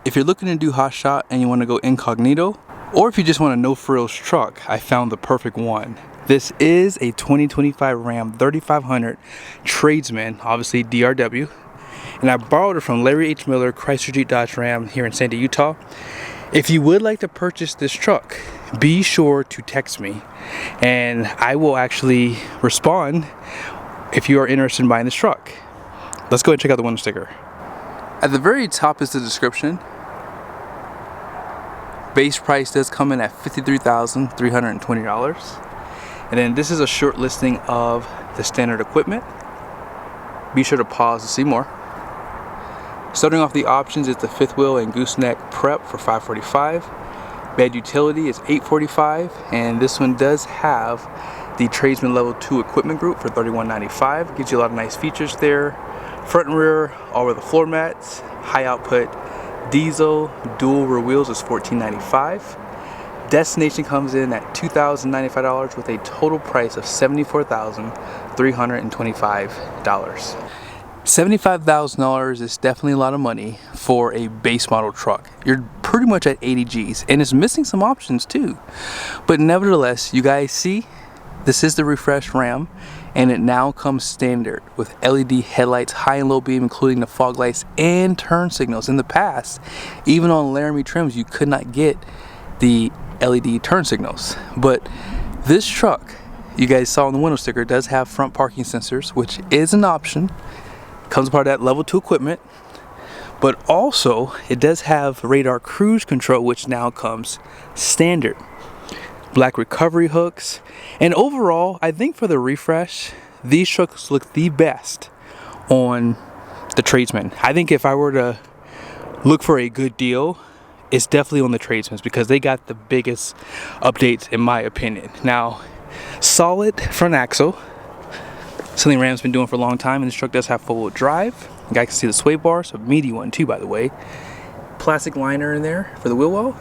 If you're looking to do hot shot and you want to go incognito, or if you just want a no frills truck, I found the perfect one. This is a 2025 Ram 3500 Tradesman, obviously DRW, and I borrowed it from Larry H. Miller, Chrysler Jeep Dodge Ram here in Sandy, Utah. If you would like to purchase this truck, be sure to text me and I will actually respond if you are interested in buying this truck. Let's go ahead and check out the window sticker. At the very top is the description. Base price does come in at $53,320. And then this is a short listing of the standard equipment. Be sure to pause to see more. Starting off the options is the fifth wheel and gooseneck prep for $545. Bed utility is $845, and this one does have the Tradesman Level 2 equipment group for $31.95. Gives you a lot of nice features there. Front and rear, all over the floor mats. High output diesel, dual rear wheels is $14.95. Destination comes in at $2,095 with a total price of $74,325. $75,000 is definitely a lot of money for a base model truck. You're pretty much at 80 G's, and it's missing some options too. But nevertheless, you guys see, this is the refreshed Ram, and it now comes standard with LED headlights, high and low beam, including the fog lights and turn signals. In the past, even on Laramie trims, you could not get the LED turn signals. But this truck, you guys saw on the window sticker, does have front parking sensors, which is an option. Comes part of that level 2 equipment. But also, it does have radar cruise control, which now comes standard. Black recovery hooks, and overall I think for the refresh, these trucks look the best on the Tradesman. I think if I were to look for a good deal, it's definitely on the Tradesmans because they got the biggest updates in my opinion. Now, solid front axle, something Ram's been doing for a long time, and this truck does have 4-wheel drive. You guys can see the sway bar, so meaty one too, by the way. Plastic liner in there for the wheel well,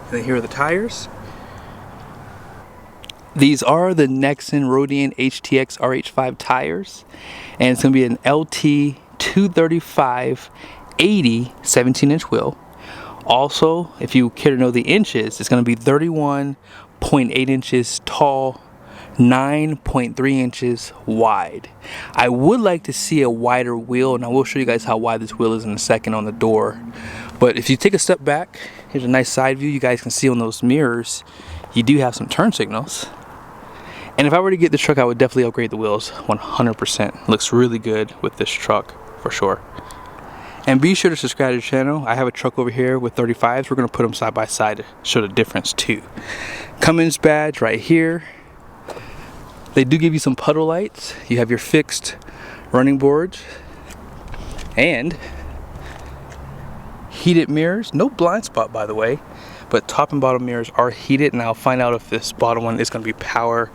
and then here are the tires. These are the Nexen Rodian HTX RH5 tires, and it's going to be an LT 235 80 17-inch wheel. Also, if you care to know the inches, it's going to be 31.8 inches tall, 9.3 inches wide. I would like to see a wider wheel, and I will show you guys how wide this wheel is in a second on the door. But if you take a step back, here's a nice side view. You guys can see on those mirrors, you do have some turn signals. And if I were to get this truck, I would definitely upgrade the wheels 100%. Looks really good with this truck for sure. And be sure to subscribe to the channel. I have a truck over here with 35s. We're going to put them side by side to show the difference too. Cummins badge right here. They do give you some puddle lights. You have your fixed running boards and heated mirrors. No blind spot, by the way. But top and bottom mirrors are heated, and I'll find out if this bottom one is going to be power.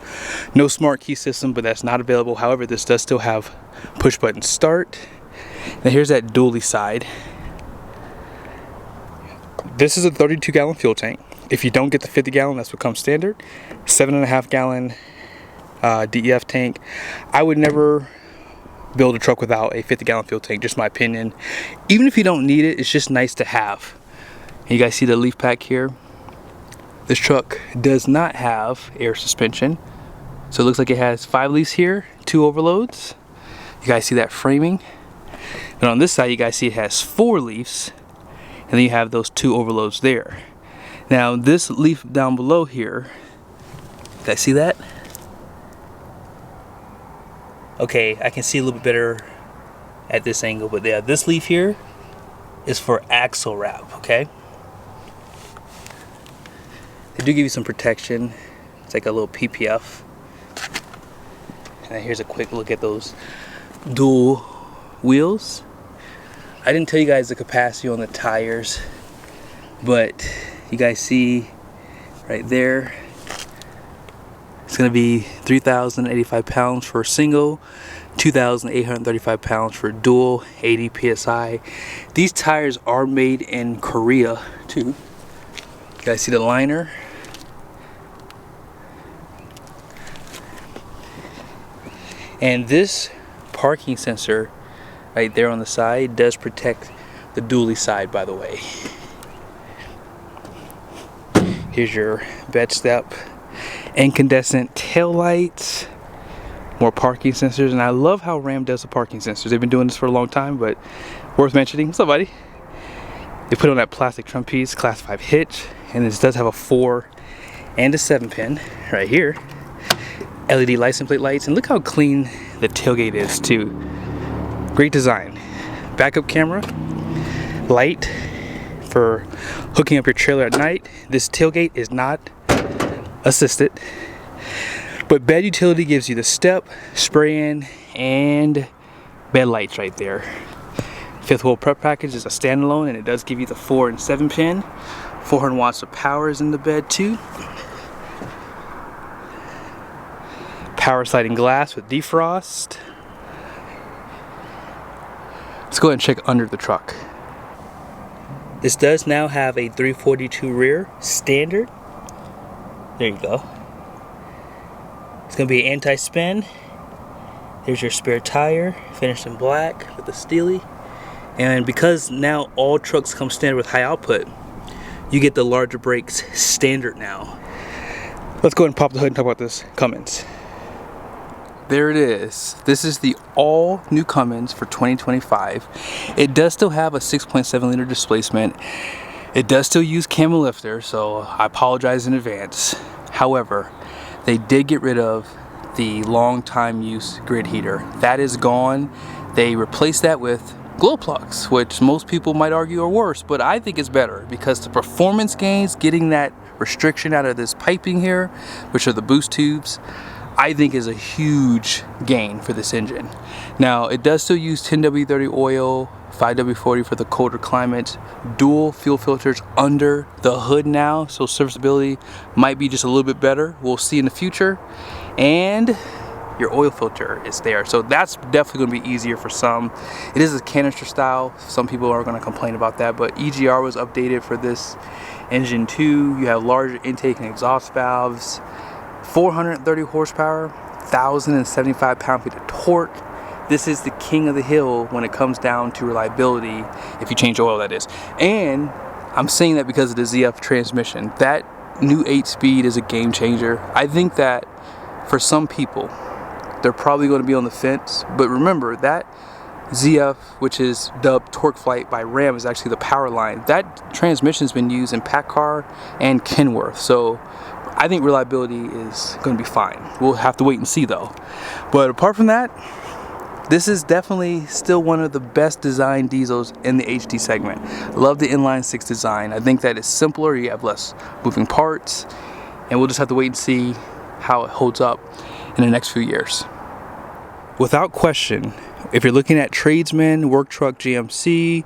No smart key system, but that's not available. However, this does still have push button start. Now here's that dually side. This is a 32-gallon fuel tank. If you don't get the 50-gallon, that's what comes standard. 7.5-gallon DEF tank. I would never build a truck without a 50-gallon fuel tank, just my opinion. Even if you don't need it, it's just nice to have. You guys see the leaf pack here? This truck does not have air suspension, so it looks like it has 5 leaves here, 2 overloads. You guys see that framing? And on this side, you guys see it has 4 leaves, and then you have those 2 overloads there. Now this leaf down below here, you guys see that? Okay, I can see a little bit better at this angle, but yeah, this leaf here is for axle wrap, okay? They do give you some protection. It's like a little PPF. And then here's a quick look at those dual wheels. I didn't tell you guys the capacity on the tires, but you guys see right there, it's going to be 3,085 pounds for a single, 2,835 pounds for dual, 80 psi. These tires are made in Korea too. You guys see the liner? And this parking sensor right there on the side does protect the dually side, by the way. Here's your bed step, incandescent tail lights, more parking sensors, and I love how Ram does the parking sensors. They've been doing this for a long time, but worth mentioning. What's up, buddy? They put on that plastic trunk piece, class 5 hitch, and this does have a 4 and a 7 pin right here. LED license plate lights, and look how clean the tailgate is too. Great design. Backup camera, light for hooking up your trailer at night. This tailgate is not assisted, but bed utility gives you the step, spray in, and bed lights right there. Fifth wheel prep package is a standalone, and it does give you the 4 and 7 pin. 400 watts of power is in the bed too. Power sliding glass with defrost. Let's go ahead and check under the truck. This does now have a 342 rear standard. There you go. It's going to be anti-spin. Here's your spare tire, finished in black with the Steely. And because now all trucks come standard with high output, you get the larger brakes standard now. Let's go ahead and pop the hood and talk about this Cummins. There it is. This is the all new Cummins for 2025. It does still have a 6.7 liter displacement. It does still use camel lifter, so I apologize in advance. However, they did get rid of the long time use grid heater. That is gone. They replaced that with glow plugs, which most people might argue are worse, but I think it's better because the performance gains, getting that restriction out of this piping here, which are the boost tubes, I think is a huge gain for this engine. Now, it does still use 10W30 oil, 5W40 for the colder climates, dual fuel filters under the hood now, so serviceability might be just a little bit better. We'll see in the future. And your oil filter is there, so that's definitely going to be easier for some. It is a canister style. Some people are going to complain about that, but EGR was updated for this engine too. You have larger intake and exhaust valves, 430 horsepower, 1,075 pound-feet of torque. This is the king of the hill when it comes down to reliability, if you change oil, that is. And I'm saying that because of the ZF transmission. That new 8-speed is a game changer. I think that for some people, they're probably going to be on the fence, but remember that ZF, which is dubbed Torque Flight by Ram, is actually the power line. That transmission's been used in PACCAR and Kenworth, so I think reliability is going to be fine. We'll have to wait and see though. But apart from that, this is definitely still one of the best designed diesels in the HD segment. Love the inline 6 design. I think that it's simpler, you have less moving parts, and we'll just have to wait and see how it holds up in the next few years. Without question, if you're looking at tradesman, work truck GMC,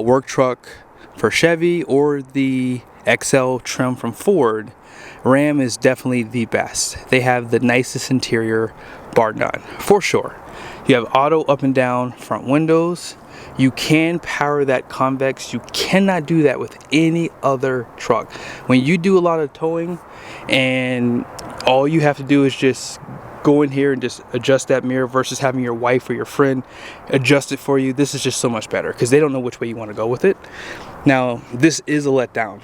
work truck for Chevy, or the XL trim from Ford, Ram is definitely the best. They have the nicest interior, bar none, for sure. You have auto up and down front windows. You can power that convex. You cannot do that with any other truck. When you do a lot of towing and all you have to do is just go in here and just adjust that mirror versus having your wife or your friend adjust it for you, this is just so much better because they don't know which way you want to go with it. Now, this is a letdown.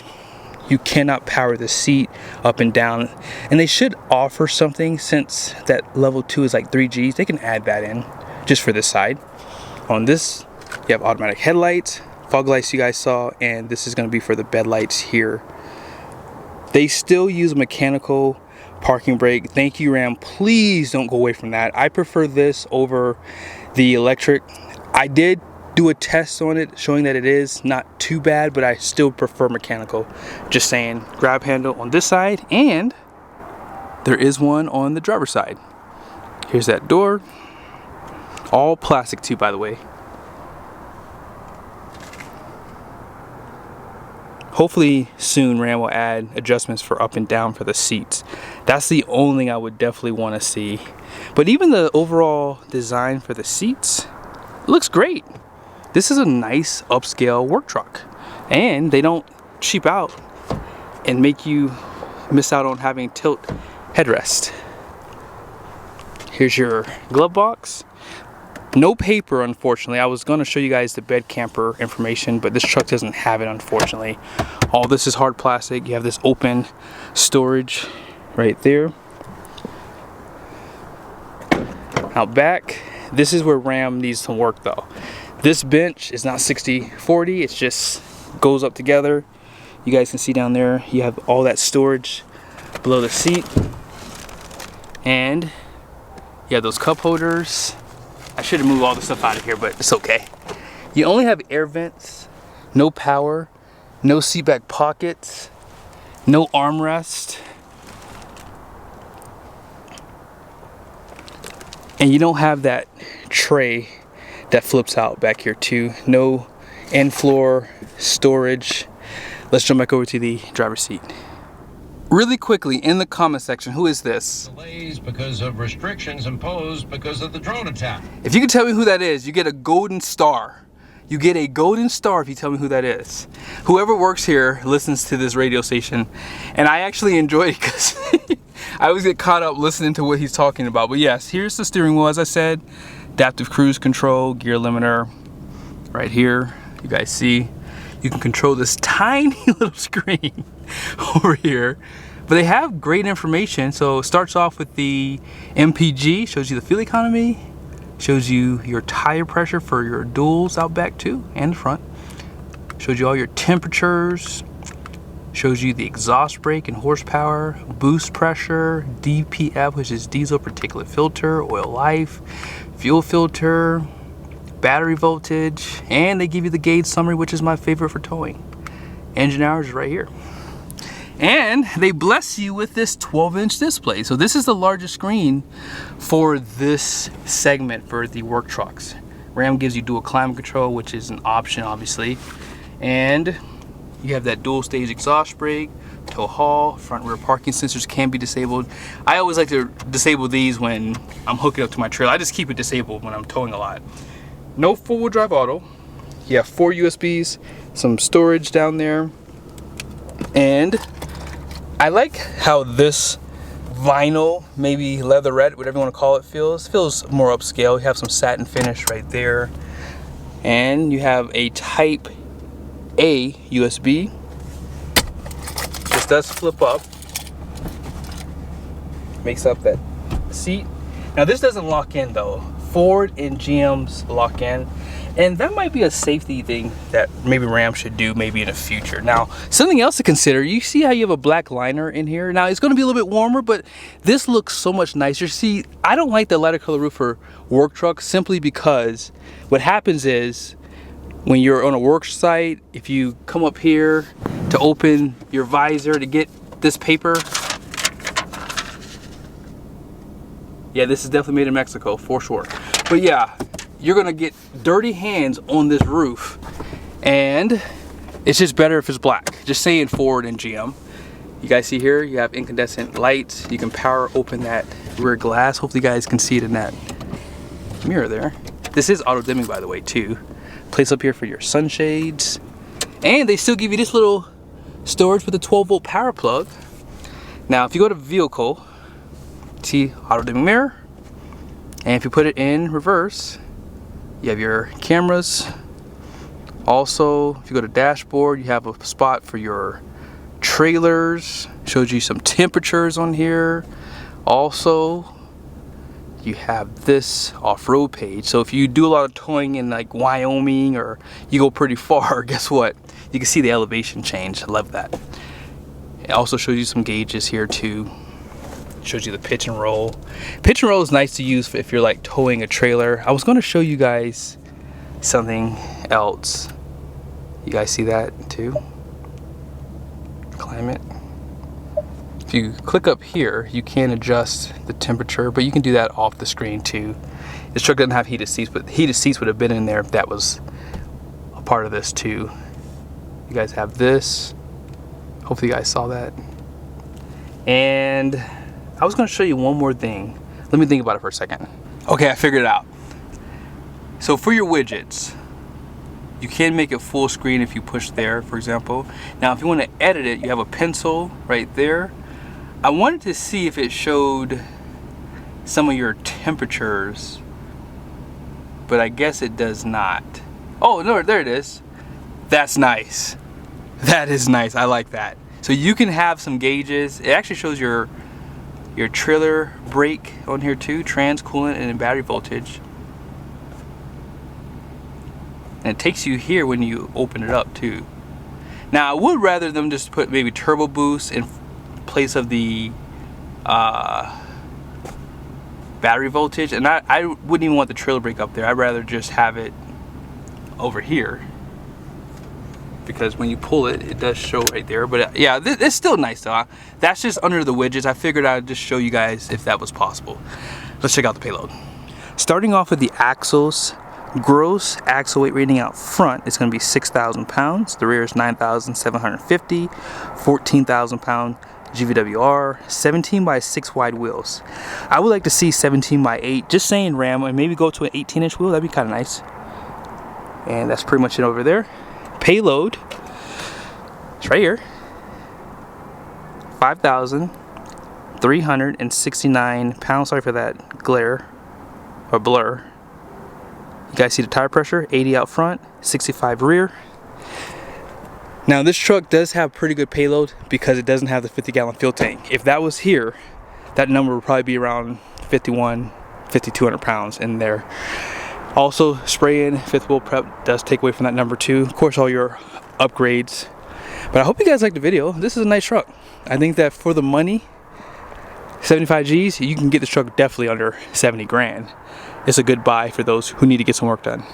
You cannot power the seat up and down, and they should offer something since that level 2 is like 3Gs. They can add that in just for this side. On this, you have automatic headlights, fog lights you guys saw, and this is going to be for the bed lights here. They still use mechanical parking brake. Thank you, Ram. Please don't go away from that. I prefer this over the electric. I did do a test on it showing that it is not too bad, but I still prefer mechanical. Just saying. Grab handle on this side, and there is one on the driver's side. Here's that door. All plastic too, by the way. Hopefully soon Ram will add adjustments for up and down for the seats. That's the only thing I would definitely want to see. But even the overall design for the seats looks great. This is a nice upscale work truck, and they don't cheap out and make you miss out on having tilt headrest. Here's your glove box. No paper, unfortunately. I was going to show you guys the bed camper information, but this truck doesn't have it, unfortunately. All this is hard plastic. You have this open storage right there. Out back, this is where Ram needs some work though. This bench is not 60/40, it just goes up together. You guys can see down there, you have all that storage below the seat. And you have those cup holders. I should have moved all the stuff out of here, but it's okay. You only have air vents, no power, no seat back pockets, no armrest. And you don't have that tray that flips out back here too. No end floor storage. Let's jump back over to the driver's seat. Really quickly, in the comment section, who is this? Delays because of restrictions imposed because of the drone attack. If you can tell me who that is, you get a golden star. You get a golden star if you tell me who that is. Whoever works here listens to this radio station, and I actually enjoy it because I always get caught up listening to what he's talking about. But yes, here's the steering wheel, as I said. Adaptive cruise control, gear limiter, right here. You guys see, you can control this tiny little screen over here. But they have great information. So it starts off with the MPG, shows you the fuel economy, shows you your tire pressure for your duals out back too, and the front. Shows you all your temperatures, shows you the exhaust brake and horsepower, boost pressure, DPF, which is diesel particulate filter, oil life, fuel filter, battery voltage, and they give you the gauge summary, which is my favorite for towing. Engine hours is right here. And they bless you with this 12-inch display. So this is the largest screen for this segment for the work trucks. Ram gives you dual climate control, which is an option obviously. And you have that dual stage exhaust brake, tow haul, front rear parking sensors can be disabled. I always like to disable these when I'm hooking up to my trailer. I just keep it disabled when I'm towing a lot. No four-wheel drive auto. You have 4 USBs, some storage down there, and I like how this vinyl, maybe leatherette, whatever you want to call it, feels. Feels more upscale. You have some satin finish right there, and you have a Type A USB. This does flip up, makes up that seat. Now this doesn't lock in though. Ford and GM's lock in, and that might be a safety thing that maybe Ram should do maybe in the future. Now, something else to consider, you see how you have a black liner in here? Now, it's going to be a little bit warmer, but this looks so much nicer. See, I don't like the lighter color roof for work trucks simply because what happens is when you're on a work site, if you come up here to open your visor to get this paper, yeah, this is definitely made in Mexico for sure. But yeah, you're gonna get dirty hands on this roof, and it's just better if it's black. Just saying, Ford and GM. You guys see here, you have incandescent lights. You can power open that rear glass. Hopefully you guys can see it in that mirror there. This is auto dimming, by the way, too. Place up here for your sunshades. And they still give you this little storage with a 12-volt power plug. Now, if you go to vehicle, see auto dimming mirror, and if you put it in reverse, you have your cameras. Also, if you go to dashboard, you have a spot for your trailers. Shows you some temperatures on here. Also, you have this off-road page. So if you do a lot of towing in like Wyoming or you go pretty far, guess what? You can see the elevation change. I love that. It also shows you some gauges here too. Shows you the pitch and roll. Pitch and roll is nice to use if you're like towing a trailer. I was going to show you guys something else. You guys see that too? Climate. If you click up here, you can adjust the temperature, but you can do that off the screen too. This truck doesn't have heated seats, but heated seats would have been in there if that was a part of this too. You guys have this. Hopefully you guys saw that. And I was going to show you one more thing. Let me think about it for a second. Okay, I figured it out. So for your widgets, you can make it full screen if you push there, for example. Now, if you want to edit it, you have a pencil right there. I wanted to see if it showed some of your temperatures but I guess it does not. Oh no, there it is. That's nice. That is nice. I like that. So you can have some gauges. It actually shows your trailer brake on here too, trans, coolant, and battery voltage. And it takes you here when you open it up too. Now I would rather them just put maybe turbo boost in place of the battery voltage, and I wouldn't even want the trailer brake up there. I'd rather just have it over here, because when you pull it, it does show right there. But yeah, it's still nice though. That's just under the widgets. I figured I'd just show you guys if that was possible. Let's check out the Payload. Starting off with the axles, gross axle weight rating out front is going to be 6,000 pounds. The rear is 9,750, 14,000 pound GVWR, 17 by 6 wide wheels. I would like to see 17 by 8, just saying Ram, and maybe go to an 18-inch wheel. That'd be kind of nice. And that's pretty much it over there. Payload, it's right here. 5,369 pounds. Sorry for that glare or blur. You guys see the tire pressure, 80 out front, 65 rear. Now this truck does have pretty good payload because it doesn't have the 50-gallon fuel tank. If that was here, that number would probably be around 5,200 pounds in there. Also, spray-in, fifth wheel prep does take away from that number too. Of course, all your upgrades. But I hope you guys liked the video. This is a nice truck. I think that for the money, 75 G's, you can get this truck definitely under 70 grand. It's a good buy for those who need to get some work done.